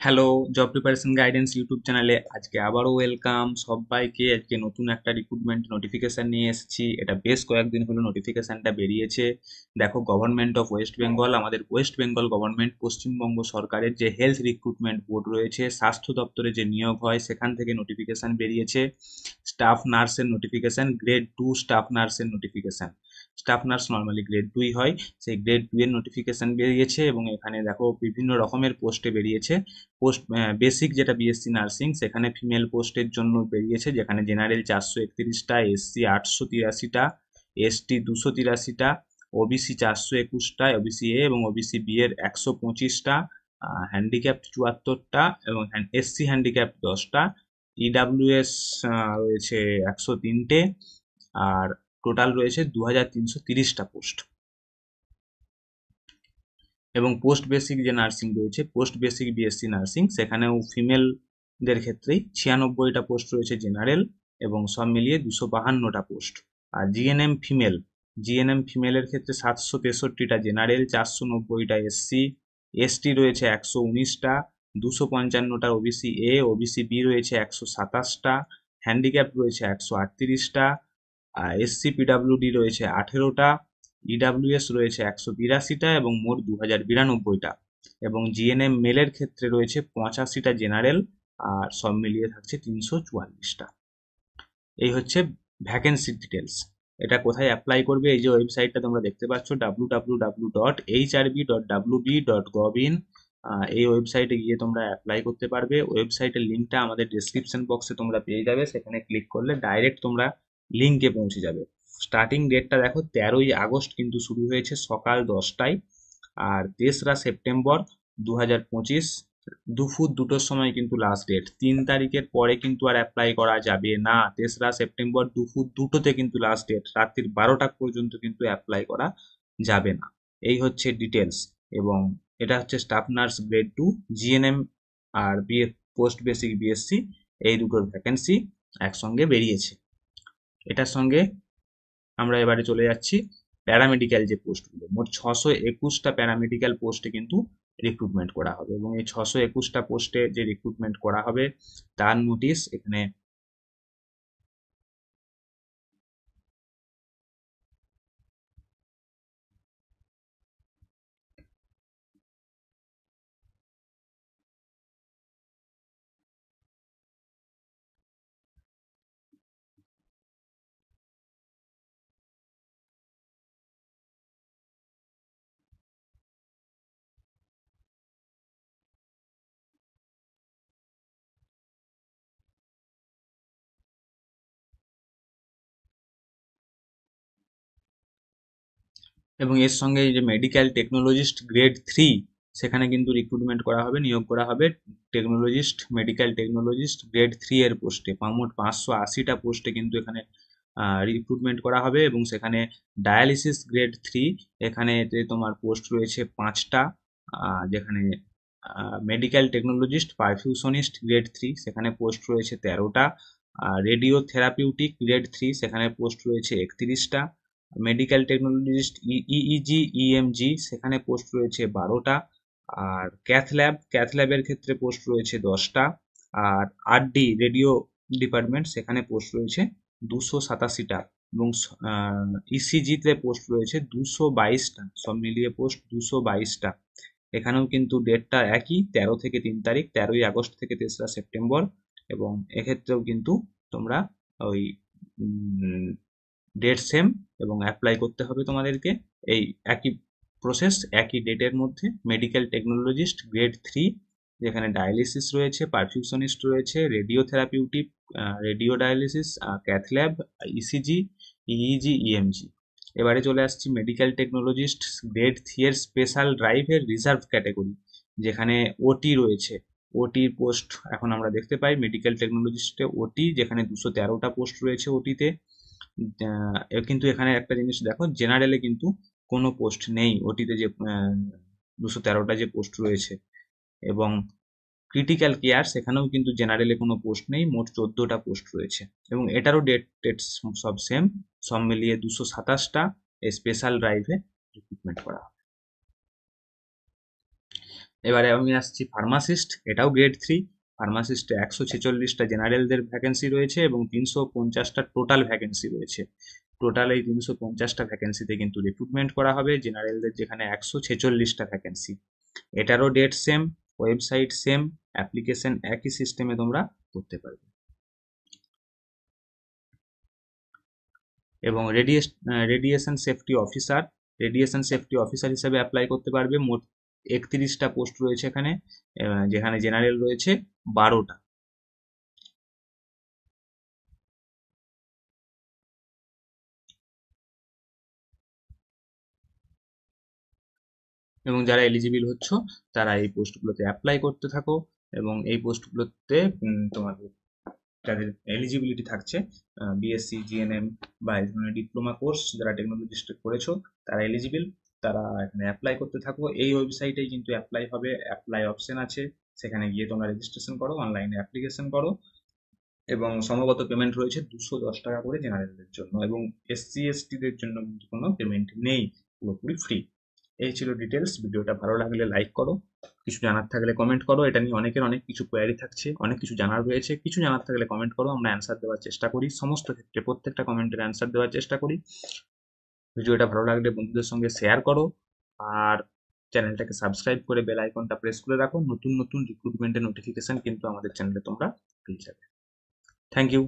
Hello, job preparation guidance YouTube চ্যানেলে আজকে আবারও ওয়েলকাম সবাইকে। আজকে নতুন একটা রিক্রুটমেন্ট নোটিফিকেশন নিয়ে এসেছি। এটা বেশ কয়েকদিন হলো নোটিফিকেশনটা বেরিয়েছে। দেখো, গভর্নমেন্ট অফ ওয়েস্ট বেঙ্গল, আমাদের ওয়েস্ট বেঙ্গল গভর্নমেন্ট, পশ্চিমবঙ্গ সরকারের যে হেলথ রিক্রুটমেন্ট বোর্ড রয়েছে, স্বাস্থ্য দপ্তরে যে নিয়োগ হয় সেখান থেকে নোটিফিকেশন বেরিয়েছে। স্টাফ নার্সের নোটিফিকেশন, গ্রেড 2 স্টাফ নার্সের notification. Staff nurse normally grade 2 হয়, সেই গ্রেড 2 এর নোটিফিকেশন বেরিয়েছে এবং এখানে দেখো বিভিন্ন রকমের পোস্টে বেরিয়েছে। পোস্ট বেসিক যেটা বিএসসি নার্সিং, সেখানে ফিমেল পোস্টের জন্য বেরিয়েছে, যেখানে জেনারেল 431টা, এসসি 883টা, এসটি 283টা, ওবিসি 421টা, ওবিসি এ এবং ওবিসি বি এর 125টা, হ্যান্ডিক্যাপ 74টা এবং এসসি হ্যান্ডিক্যাপ 10টা, ইডাব্লিউএস রয়েছে 103টে, আর টোটাল রয়েছে 2330টা পোস্ট। এবং পোস্ট বেসিক যে নার্সিং রয়েছে, পোস্ট বেসিক বিএসসি নার্সিং, সেখানেও ফিমেলদের ক্ষেত্রেই 96টা পোস্ট রয়েছে জেনারেল, এবং সব মিলিয়ে 252টা পোস্ট। আর জিএনএম ফিমেলের ক্ষেত্রে 763টা জেনারেল, 490টা এসসি, এসটি রয়েছে 119টা, 255টা ওবিসি এ, ওবিসি বি রয়েছে 127টা, হ্যান্ডিক্যাপ রয়েছে 138টা, এসসি পিডাব্লিউডি রয়েছে 18টা, ইডাব্লিউএস রয়েছে 182টা এবং মোট 2092টা। এবং জিএনএম মেলের ক্ষেত্রে রয়েছে 85টা জেনারেল, আর সব মিলিয়ে থাকছে 344টা। এই হচ্ছে ভ্যাকেন্সি ডিটেলস। এটা কোথায় অ্যাপ্লাই করবে, এই যে ওয়েবসাইটটা তোমরা দেখতে পাচ্ছ, www.hrb.wb.gov.in, এই ওয়েবসাইটে গিয়ে তোমরা অ্যাপ্লাই করতে পারবে। ওয়েবসাইটের লিঙ্কটা আমাদের ডেসক্রিপশন বক্সে তোমরা পেয়ে যাবে, সেখানে ক্লিক করলে ডাইরেক্ট তোমরা লিঙ্কে পৌঁছে যাবে। স্টার্টিং ডেটটা দেখো, 13ই আগস্ট কিন্তু শুরু হয়েছে সকাল 10টায়, আর 3রা সেপ্টেম্বর 2025 দুপুর 2টোর সময় কিন্তু লাস্ট ডেট। 3 তারিখের পরে কিন্তু আর অ্যাপ্লাই করা যাবে না। 3রা সেপ্টেম্বর দুপুর 2টোতে কিন্তু লাস্ট ডেট, রাত্রির 12টা পর্যন্ত কিন্তু অ্যাপ্লাই করা যাবে না। এই হচ্ছে ডিটেলস। এবং এটা হচ্ছে স্টাফ নার্স গ্রেড 2 জিএনএম আর পোস্ট বেসিক বিএসসি, এই দুটোর ভ্যাকেন্সি একসঙ্গে বেরিয়েছে। এটার সঙ্গে আমরা এবারে চলে যাচ্ছি প্যারামেডিক্যাল যে পোস্টগুলো, মোট 621টা প্যারামেডিক্যাল পোস্টে কিন্তু রিক্রুটমেন্ট করা হবে। এবং এই 621টা পোস্টে যে রিক্রুটমেন্ট করা হবে তার নোটিশ এখানে এবং এর সঙ্গে এই যে মেডিকেল টেকনোলজিস্ট গ্রেড 3, সেখানে কিন্তু রিক্রুটমেন্ট করা হবে, নিয়োগ করা হবে মেডিকেল টেকনোলজিস্ট গ্রেড 3 এর পোস্টে। মোট 580টা পোস্টে কিন্তু এখানে রিক্রুটমেন্ট করা হবে। এবং সেখানে ডায়ালিসিস গ্রেড 3, এখানে তোমার পোস্ট রয়েছে 5টা, যেখানে মেডিকেল টেকনোলজিস্ট পারফিউশনিস্ট গ্রেড 3, সেখানে পোস্ট রয়েছে 13টা, রেডিও থেরাপিউটিক গ্রেড 3, সেখানে পোস্ট রয়েছে 31টা, মেডিকেল টেকনোলজিস্ট ইইজি ইএমজি, সেখানে পোস্ট রয়েছে 12টা, আর ক্যাথ ল্যাবের ক্ষেত্রে পোস্ট রয়েছে 10টা, আর আরডি রেডিও ডিপার্টমেন্ট, সেখানে পোস্ট রয়েছে 287টা, এবং ইসিজিতে পোস্ট রয়েছে 222টা, সব মিলিয়ে পোস্ট 222টা। এখানেও কিন্তু ডেটটা একই, 13 থেকে 3 তারিখ, 13ই আগস্ট থেকে 3রা সেপ্টেম্বর। এবং এক্ষেত্রেও কিন্তু তোমরা ওই ডেট সেম, এবং অ্যাপ্লাই করতে হবে তোমাদেরকে এই একই প্রসেস, একই ডেটের মধ্যে। মেডিকেল টেকনোলজিস্ট গ্রেড 3, যেখানে ডায়ালিসিস রয়েছে, পারফিউশনিস্ট রয়েছে, radio therapeutic, radio dialysis, cath lab, ECG, EEG, EMG. এবারে চলে আসছি মেডিকেল টেকনোলজিস্ট গ্রেড 3 এর স্পেশাল ড্রাইভের রিজার্ভ ক্যাটাগরি, যেখানে ওটি রয়েছে। ওটির পোস্ট এখন আমরা দেখতে পাই মেডিকেল টেকনোলজিস্টে ওটি, যেখানে 213টা পোস্ট রয়েছে ওটিতে। কিন্তু এখানে একটা জিনিস দেখো, জেনারেলে কিন্তু কোনো পোস্ট নেই ওটিতে, যে 213টা যে পোস্ট রয়েছে। এবং ক্রিটিক্যাল কেয়ার, সেখানেও কিন্তু জেনারেলে কোনো পোস্ট নেই, মোট 14টা পোস্ট রয়েছে। এবং এটারও ডেট সব সেম, সব মিলিয়ে 227টা স্পেশাল ড্রাইভে রিক্রুটমেন্ট করা হবে। এবারে আমি আসছি ফার্মাসিস্ট, এটাও গ্রেড 3। ফার্মাসিস্টে 146টা জেনারেলদের ভ্যাকেন্সি রয়েছে এবং 350টা টোটাল ভ্যাকেন্সি রয়েছে। টোটাল এই 350টা ভ্যাকেন্সিতে কিন্তু রিক্রুটমেন্ট করা হবে, জেনারেলদের যেখানে 146টা ভ্যাকেন্সি। এটারও date same, website same, application একই সিস্টেমে তোমরা করতে পারবে। এবং radiation safety officer, radiation safety officer হিসেবে অ্যাপ্লাই করতে পারবে। মোট 31টা পোস্ট রয়েছে এখানে, যেখানে জেনারেল রয়েছে 12টা। এবং যারা এলিজিবল হচ্ছ তারা এই পোস্টগুলোতে অ্যাপ্লাই করতে থাকো। এবং এই পোস্টগুলোতে তোমাদের যাদের এলিজিবিলিটি থাকছে, বিএসসি, জিএনএম বা এই ধরনের ডিপ্লোমা কোর্স যারা টেকনোলজিস্ট করেছো তারা এলিজিবল, তারা এখানে অ্যাপ্লাই করতে থাকো। এই ওয়েবসাইটেই কিন্তু অ্যাপ্লাই হবে, অ্যাপ্লাই অপশন আছে, সেখানে গিয়ে তোমরা রেজিস্ট্রেশন করো, অনলাইনে অ্যাপ্লিকেশন করো। এবং সম্ভবত পেমেন্ট রয়েছে 210 টাকা করে জেনারেলদের জন্য, এবং এসসি এসটিদের জন্য কিন্তু কোনো পেমেন্ট নেই, পুরোপুরি ফ্রি। এই ছিল ডিটেলস। ভিডিওটা ভালো লাগলে লাইক করো, কিছু জানার থাকলে কমেন্ট করো। এটা নিয়ে অনেকের অনেক কিছু কোয়ারি থাকছে, অনেক কিছু জানার রয়েছে, কিছু জানার থাকলে কমেন্ট করো, আমরা অ্যান্সার দেওয়ার চেষ্টা করি, সমস্ত ক্ষেত্রে প্রত্যেকটা কমেন্টের অ্যান্সার দেওয়ার চেষ্টা করি। ভিডিওটা ভালো লাগলে বন্ধুদের সঙ্গে শেয়ার করো, আর চ্যানেলটাকে সাবস্ক্রাইব করে বেল আইকনটা প্রেস করে রাখো। নতুন নতুন রিক্রুটমেন্টের নোটিফিকেশন কিন্তু আমাদের চ্যানেলে তোমরা পেয়ে যাবে। Thank you.